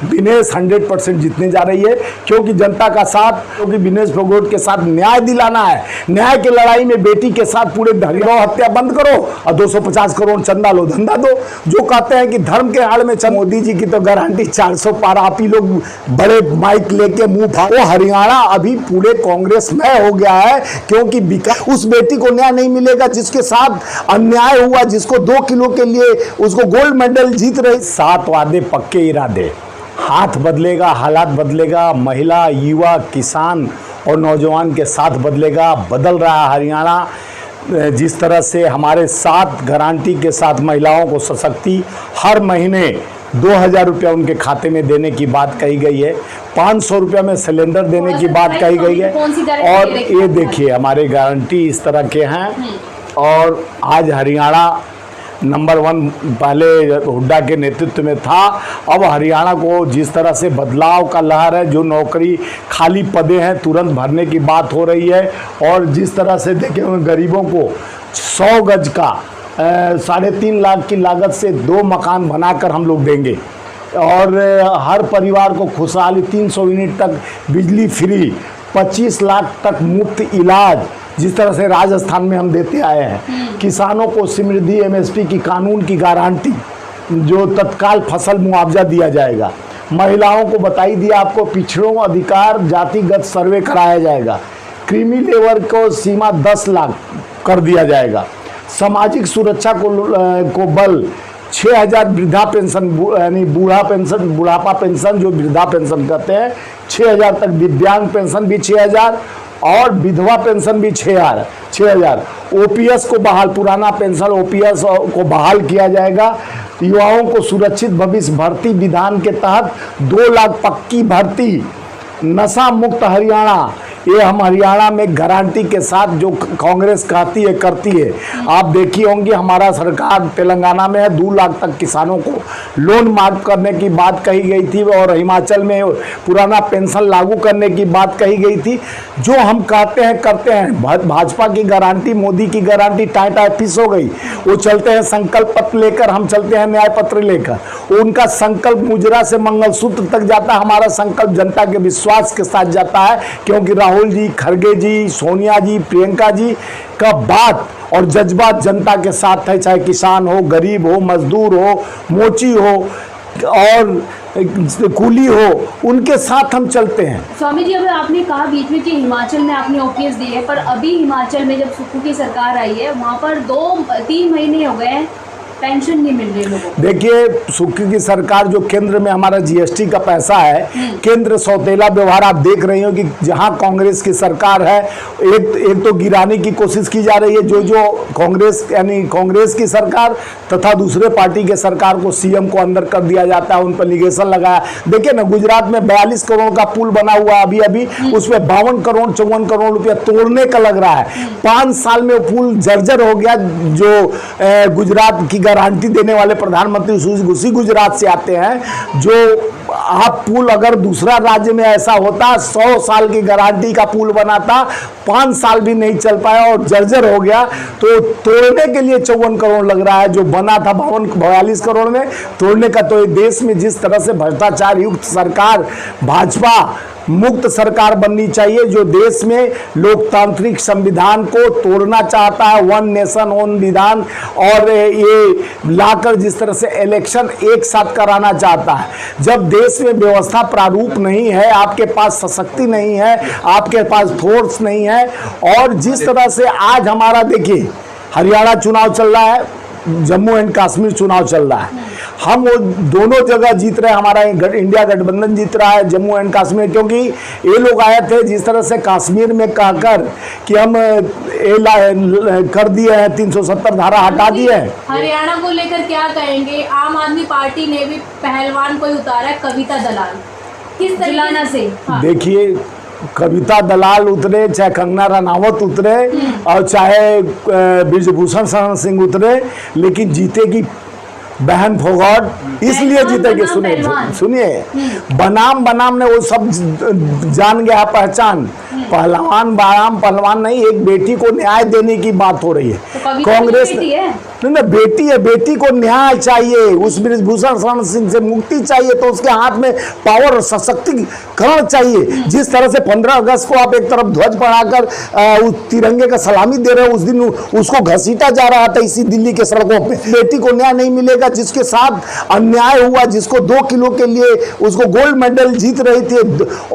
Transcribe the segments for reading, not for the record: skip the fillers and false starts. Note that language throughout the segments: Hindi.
विनेश 100% जीतने जा रही है, क्योंकि जनता का साथ, क्योंकि विनेश फोगाट के साथ न्याय दिलाना है। न्याय की लड़ाई में बेटी के साथ पूरे गौ हत्या बंद करो और 250 करोड़ चंदा लो, धंधा दो। जो कहते हैं कि धर्म के आड़ में मोदी जी की तो गारंटी 400 पार, आप ही लोग बड़े माइक लेके मुंह फाड़ो। हरियाणा अभी पूरे कांग्रेस में हो गया है, क्योंकि उस बेटी को न्याय नहीं मिलेगा जिसके साथ अन्याय हुआ, जिसको 2 किलो के लिए उसको गोल्ड मेडल जीत रहे। 7 वादे पक्के इरादे, हाथ बदलेगा, हालात बदलेगा, महिला, युवा, किसान और नौजवान के साथ बदलेगा। बदल रहा है हरियाणा। जिस तरह से हमारे 7 गारंटी के साथ महिलाओं को सशक्ति, हर महीने 2000 रुपया उनके खाते में देने की बात कही गई है, 500 रुपया में सिलेंडर देने की बात कही गई है। और ये देखिए हमारे गारंटी इस तरह के हैं। और आज हरियाणा नंबर 1 पहले हुड्डा के नेतृत्व में था, अब हरियाणा को जिस तरह से बदलाव का लहर है, जो नौकरी खाली पदे हैं तुरंत भरने की बात हो रही है। और जिस तरह से देखें गरीबों को 100 गज का 3.5 लाख की लागत से 2 मकान बनाकर हम लोग देंगे। और हर परिवार को खुशहाली 300 यूनिट तक बिजली फ्री, 25 लाख तक मुफ्त इलाज, जिस तरह से राजस्थान में हम देते आए हैं। किसानों को समृद्धि MSP की कानून की गारंटी, जो तत्काल फसल मुआवजा दिया जाएगा। महिलाओं को बताई दिया आपको, पिछड़ों अधिकार जातिगत सर्वे कराया जाएगा। क्रीमी लेबर को सीमा 10 लाख कर दिया जाएगा। सामाजिक सुरक्षा को बल, 6000 वृद्धा पेंशन, यानी बुढ़ापा पेंशन जो वृद्धा पेंशन कहते हैं 6000 तक, दिव्यांग पेंशन भी 6000 और विधवा पेंशन भी 6000। OPS को बहाल, पुराना पेंशन OPS को बहाल किया जाएगा। युवाओं को सुरक्षित भविष्य भर्ती विधान के तहत 2 लाख पक्की भर्ती। नशा मुक्त हरियाणा, ये हम हरियाणा में गारंटी के साथ जो कांग्रेस कहती है करती है। आप देखी होंगी हमारा सरकार तेलंगाना में है, 2 लाख तक किसानों को लोन माफ करने की बात कही गई थी, और हिमाचल में पुराना पेंशन लागू करने की बात कही गई थी। जो हम कहते हैं करते हैं। भाजपा की गारंटी, मोदी की गारंटी टाटा फिस हो गई। वो चलते हैं संकल्प पत्र लेकर, हम चलते हैं न्याय पत्र लेकर। उनका संकल्प मुजरा से मंगलसूत्र तक जाता है, हमारा संकल्प जनता के विश्वास के साथ जाता है। क्योंकि राहुल जी, खड़गे जी, सोनिया जी, प्रियंका जी का बात और जज्बात जनता के साथ है, चाहे किसान हो, गरीब हो, मजदूर हो, मोची हो और कूली हो, उनके साथ हम चलते हैं। स्वामी जी, अभी आपने कहा बीच में कि हिमाचल में आपने OPS दी है, पर अभी हिमाचल में जब सुक्खू की सरकार आई है, वहाँ पर 2-3 महीने हो गए पेंशन नहीं मिल रही लोगों को। देखिए सुक्खू की सरकार, जो केंद्र में हमारा GST का पैसा है, केंद्र सौतेला व्यवहार आप देख रही हो कि जहां कांग्रेस की सरकार है, एक तो गिराने की कोशिश की जा रही है। जो कांग्रेस, यानी कांग्रेस की सरकार तथा दूसरे पार्टी के सरकार को CM को अंदर कर दिया जाता है, उन पर लिगेशन लगाया। देखिए ना, गुजरात में 42 करोड़ का पुल बना हुआ अभी उसमें 52 करोड़ 54 करोड़ रुपया तोड़ने का लग रहा है। 5 साल में पुल जर्जर हो गया। जो गुजरात की गारंटी देने वाले प्रधानमंत्री उसी गुजरात से आते हैं। जो आप पुल अगर दूसरा राज्य में ऐसा होता, 100 साल की गारंटी का पुल बनाता, 5 साल भी नहीं चल पाया और जर्जर हो गया। तो तोड़ने के लिए 54 करोड़ लग रहा है, जो बना था 42 करोड़ में, तोड़ने का। तो देश में जिस तरह से भ्रष्टाचार युक्त सरकार, भाजपा मुक्त सरकार बननी चाहिए, जो देश में लोकतांत्रिक संविधान को तोड़ना चाहता है, 1 नेशन 1 विधान, और ये लाकर जिस तरह से इलेक्शन एक साथ कराना चाहता है। जब देश में व्यवस्था प्रारूप नहीं है, आपके पास सशक्ति नहीं है, आपके पास फोर्स नहीं है, और जिस तरह से आज हमारा देखिए हरियाणा चुनाव चल रहा है, जम्मू एंड कश्मीर चुनाव चल रहा है, हम वो दोनों जगह जीत रहे हैं। हमारा इंडिया गठबंधन जीत रहा है जम्मू एंड कश्मीर, क्योंकि ये लोग आए थे जिस तरह से कश्मीर में कहकर कि हम कर दिए हैं, 370 धारा हटा दिए हैं। हरियाणा को लेकर क्या कहेंगे? आम आदमी पार्टी ने भी पहलवान को उतारा है, कविता दलाल, किस तरीके से? देखिए, कविता दलाल उतरे, चाहे कंगना रनावत उतरे और चाहे ब्रिजभूषण शरण सिंह उतरे, लेकिन जीतेगी बहन फोगाट। इसलिए जीतेगी, सुनिए, बनाम ने वो सब जान गया पहचान। पहलवान नहीं, एक बेटी को न्याय देने की बात हो रही है। तो कांग्रेस नहीं, बेटी है, बेटी को न्याय चाहिए, उस बृजभूषण शरण सिंह से मुक्ति चाहिए तो उसके हाथ में पावर और सशक्तिकरण चाहिए। जिस तरह से 15 अगस्त को आप एक तरफ ध्वज बढ़ाकर उस तिरंगे का सलामी दे रहे हो, उस दिन उसको घसीटा जा रहा था इसी दिल्ली के सड़कों पे। बेटी को न्याय नहीं मिलेगा, जिसके साथ अन्याय हुआ, जिसको 2 किलो के लिए उसको गोल्ड मेडल जीत रही थी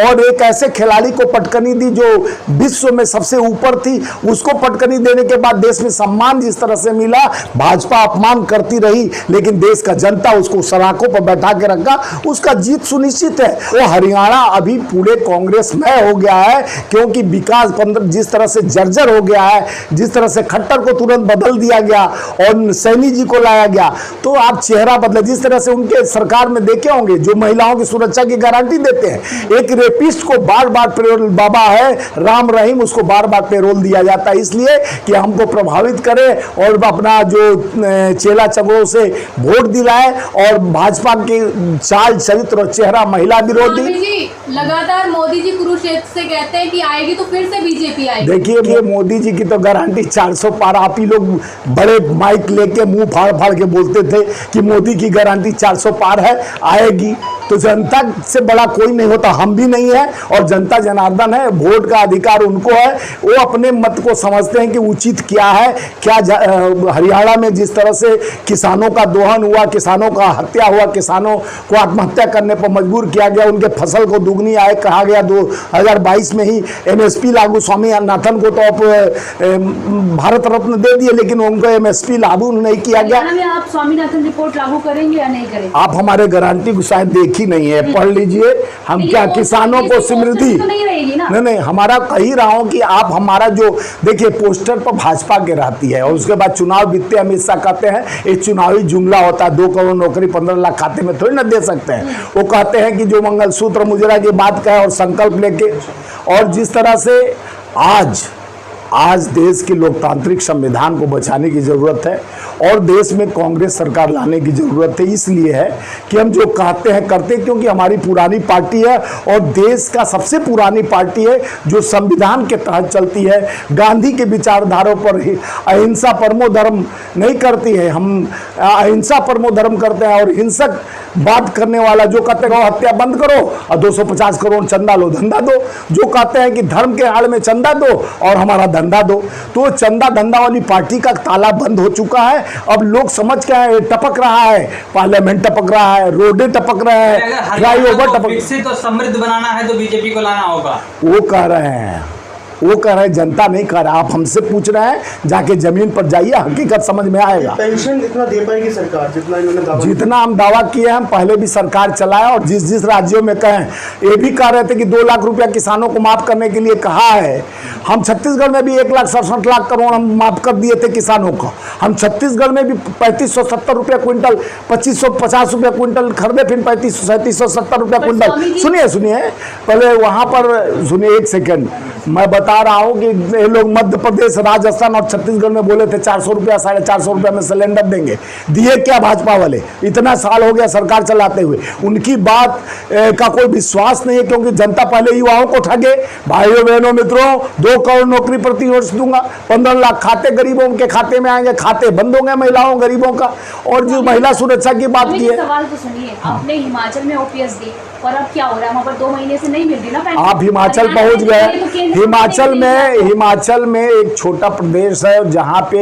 और एक ऐसे खिलाड़ी को पटकनी दी जो विश्व में सबसे ऊपर थी, उसको पटकनी देने के बाद देश में सम्मान जिस तरह से मिला, भाजपा अपमान करती रही, लेकिन देश का जनता उसको सलाखों पर बैठा के रखा, उसका जीत सुनिश्चित है। वो हरियाणा अभी पूरे कांग्रेसमय हो गया है, क्योंकि विकास जिस तरह से जर्जर हो गया है, जिस तरह से खट्टर को तुरंत बदल दिया गया और सैनी जी को लाया गया, तो आप चेहरा बदले। जिस तरह से उनके सरकार में देखे होंगे जो महिलाओं की सुरक्षा की गारंटी देते हैं, एक रेपिस्ट को बार बार पेरोल, बाबा है राम रहीम, उसको बार बार पेरोल दिया जाता है इसलिए कि हमको प्रभावित करे और अपना जो चेला चगों से वोट दिलाए और भाजपा के चाल चरित्र और चेहरा महिला विरोधी। लगातार मोदी जी कुरुक्षेत्र से कहते हैं कि आएगी तो फिर से बीजेपी आएगी। देखिए मोदी जी की तो गारंटी 400 पार। आप ही लोग बड़े माइक लेके मुंह फाड़ फाड़ के बोलते थे कि मोदी की गारंटी 400 पार है, आएगी। तो जनता से बड़ा कोई नहीं होता, हम भी नहीं है और जनता जनार्दन है, वोट का अधिकार उनको है। वो अपने मत को समझते हैं कि उचित क्या है। क्या हरियाणा में जिस तरह से किसानों का दोहन हुआ, किसानों का हत्या हुआ, किसानों को आत्महत्या करने पर मजबूर किया गया, उनके फसल को दुगनी आय कहा गया। 2022 में ही MSP लागू, स्वामीनाथन को तो आप भारत रत्न दे दिए, लेकिन उनको MSP लागू नहीं किया गया। आप स्वामीनाथन रिपोर्ट लागू करेंगे या नहीं करेंगे? आप हमारे गारंटी को शायद देखी नहीं है, पढ़ लीजिए। हम क्या किसानों को समृद्धि नहीं रहेगी ना? नहीं, हमारा कही रहा हूं कि आप हमारा जो देखिए पोस्टर पर भाजपा के रहती है और उसके बाद चुनाव बीतते अमित शाह कहते हैं एक चुनावी जुमला होता है, 2 करोड़ नौकरी 15 लाख खाते में थोड़ी ना दे सकते हैं। वो कहते हैं कि जो मंगलसूत्र मुजरा की बात कहे और संकल्प लेके, और जिस तरह से आज देश के लोकतांत्रिक संविधान को बचाने की ज़रूरत है और देश में कांग्रेस सरकार लाने की ज़रूरत है। इसलिए है कि हम जो कहते हैं करते, क्योंकि हमारी पुरानी पार्टी है और देश का सबसे पुरानी पार्टी है जो संविधान के तहत चलती है, गांधी के विचारधारों पर अहिंसा परमो धर्म नहीं करती है। हम अहिंसा परमो धर्म करते हैं और हिंसक बात करने वाला जो कहते हैं हत्या बंद करो और 250 करोड़ चंदा लो धंधा दो, जो कहते हैं कि धर्म के आड़ में चंदा दो और हमारा धंधा दो, तो चंदा धंधा वाली पार्टी का ताला बंद हो चुका है। अब लोग समझ के आए, टपक रहा है, पार्लियामेंट टपक रहा है, रोडें टपक रहे हैं, फ्लाईओवर टपक। विकसित और समृद्ध बनाना है तो बीजेपी को लाना होगा, वो कह रहे हैं। जनता नहीं कह रहा। आप हमसे पूछ रहे हैं, जाके जमीन पर जाइए, हकीकत समझ में आएगा। पेंशन इतना दे पाएगी सरकार जितना इन्होंने दावा, जितना हम दावा किए हैं, हम पहले भी सरकार चलाया और जिस राज्यों में कहें, ये भी कह रहे थे कि 2 लाख रुपया किसानों को माफ करने के लिए कहा है। हम छत्तीसगढ़ में भी 1,67 लाख करोड़ हम माफ कर दिए थे किसानों को। हम छत्तीसगढ़ में भी 3570 रुपया क्विंटल, 2550 रुपया क्विंटल खरीदे, फिर 3770 रुपया क्विंटल। सुनिए पहले वहाँ पर सुनिए, 1 सेकेंड, मैं बता रहा हूं कि ये लोग मध्य प्रदेश, राजस्थान और छत्तीसगढ़ में बोले थे 400 रुपया, 450 रुपया में सिलेंडर देंगे। दिए क्या भाजपा वाले? इतना साल हो गया सरकार चलाते हुए, उनकी बात का कोई विश्वास नहीं है, क्योंकि जनता पहले युवाओं को ठगे। भाइयों बहनों मित्रों, 2 करोड़ नौकरी प्रति वर्ष दूंगा, 15 लाख खाते गरीबों के खाते में आएंगे, खाते बंद होंगे महिलाओं गरीबों का। और जो महिला सुरक्षा की बात की है, सवाल तो सुनिए, आपने हिमाचल में OPS दी और अब क्या हो रहा है? वहाँ पर 2 महीने से नहीं मिल रही ना। आप हिमाचल पहुंच गए। हिमाचल में एक छोटा प्रदेश है जहां पे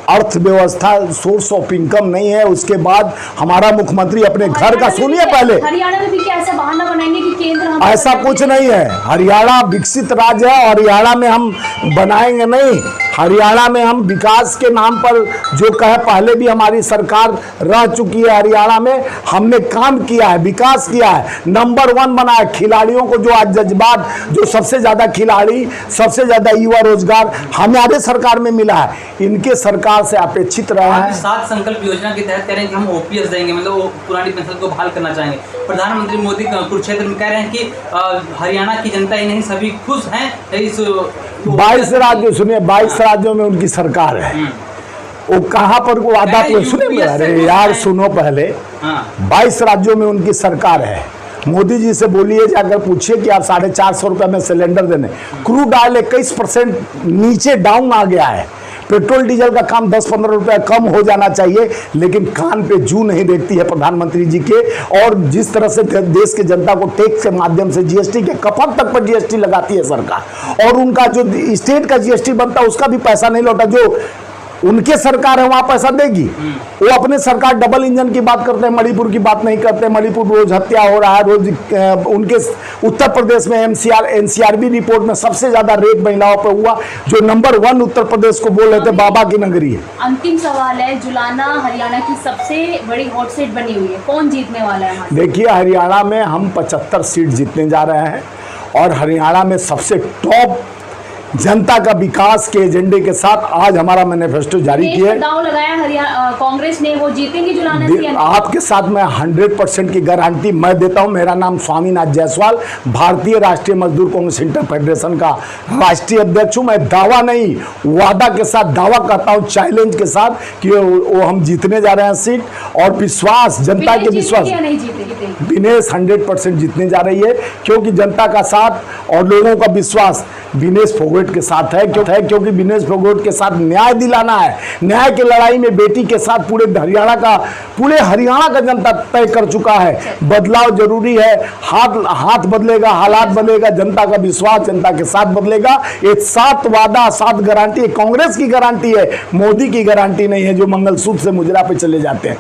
अर्थव्यवस्था, सोर्स ऑफ इनकम नहीं है। उसके बाद हमारा मुख्यमंत्री अपने घर का, सुनिए पहले, हरियाणा में भी क्या ऐसा बहाना बनाएंगे कि केंद्र, ऐसा कुछ नहीं है। हरियाणा विकसित राज्य है, हरियाणा में हम बनाएंगे नहीं। हरियाणा में हम विकास के नाम पर जो कहे, पहले भी हमारी सरकार रह चुकी है हरियाणा में, हमने काम किया है, विकास किया है, नंबर 1 बना है। खिलाड़ियों को जो आज जज्बात, जो सबसे ज्यादा खिलाड़ी, सबसे ज्यादा युवा रोजगार हमारे सरकार में मिला है, इनके सरकार से अपेक्षित रहा है। 7 संकल्प योजना के तहत कह रहे हैं कि हम OPS देंगे, मतलब वो पुरानी पेंशन को बहाल करना चाहेंगे। प्रधानमंत्री मोदी कुरुक्षेत्र में कह रहे हैं कि हरियाणा की जनता ही नहीं सभी खुश हैं इस 22 राज्यों, सुनिए 22 राज्यों में उनकी सरकार है। वो कहाँ पर वो वादा, सुनिए, अरे यार सुनो पहले, 22 राज्यों में उनकी सरकार है। मोदी जी से बोलिए, जाकर पूछिए कि आप 450 रुपये में सिलेंडर देने। क्रूड ऑयल 21% नीचे डाउन आ गया है। पेट्रोल डीजल का काम 10-15 रुपया कम हो जाना चाहिए, लेकिन कान पे जू नहीं देखती है प्रधानमंत्री जी के। और जिस तरह से देश की जनता को टैक्स के माध्यम से जीएसटी के खपत तक पर जीएसटी लगाती है सरकार, और उनका जो स्टेट का जीएसटी बनता है उसका भी पैसा नहीं लौटा। जो उनके सरकार है वहां पैसा देगी, वो अपने सरकार डबल इंजन की बात करते हैं, मणिपुर की बात नहीं करते। मणिपुर रोज हत्या हो रहा है, रोज उनके उत्तर प्रदेश में एनसीआरबी रिपोर्ट में सबसे ज्यादा रेप महिलाओं पर हुआ, जो नंबर 1 उत्तर प्रदेश को बोल रहे थे बाबा की नगरी है। अंतिम सवाल है, जुलाना हरियाणा की सबसे बड़ी हॉट सीट बनी हुई है, कौन जीतने वाला है? देखिए, हरियाणा में हम 75 सीट जीतने जा रहे हैं, और हरियाणा में सबसे टॉप जनता का विकास के एजेंडे के साथ आज हमारा मैनिफेस्टो जारी किया है। दांव लगाया हरियाणा कांग्रेस ने, वो जीतेंगे जुलाना से? आपके साथ मैं 100% की गारंटी मैं देता हूं। मेरा नाम स्वामीनाथ जायसवाल, भारतीय राष्ट्रीय मजदूर कांग्रेस इंटर फेडरेशन का राष्ट्रीय अध्यक्ष हूं। मैं दावा नहीं, वादा के साथ दावा करता हूं, चैलेंज के साथ, कि वो हम जीतने जा रहे हैं सीट। और विश्वास, जनता के विश्वास, विनेश 100% जीतने जा रही है, क्योंकि जनता का साथ और लोगों का विश्वास विनेश फोगाट के साथ है। क्योंकि विनेश फोगाट के साथ न्याय दिलाना है। न्याय की लड़ाई में बेटी के साथ पूरे हरियाणा का जनता तय कर चुका है। बदलाव जरूरी है, हाथ बदलेगा, हालात बदलेगा, जनता का विश्वास जनता के साथ बदलेगा। एक 7 वादा 7 गारंटी कांग्रेस की गारंटी है, मोदी की गारंटी नहीं है, जो मंगलसूत्र से मुजरा पे चले जाते हैं।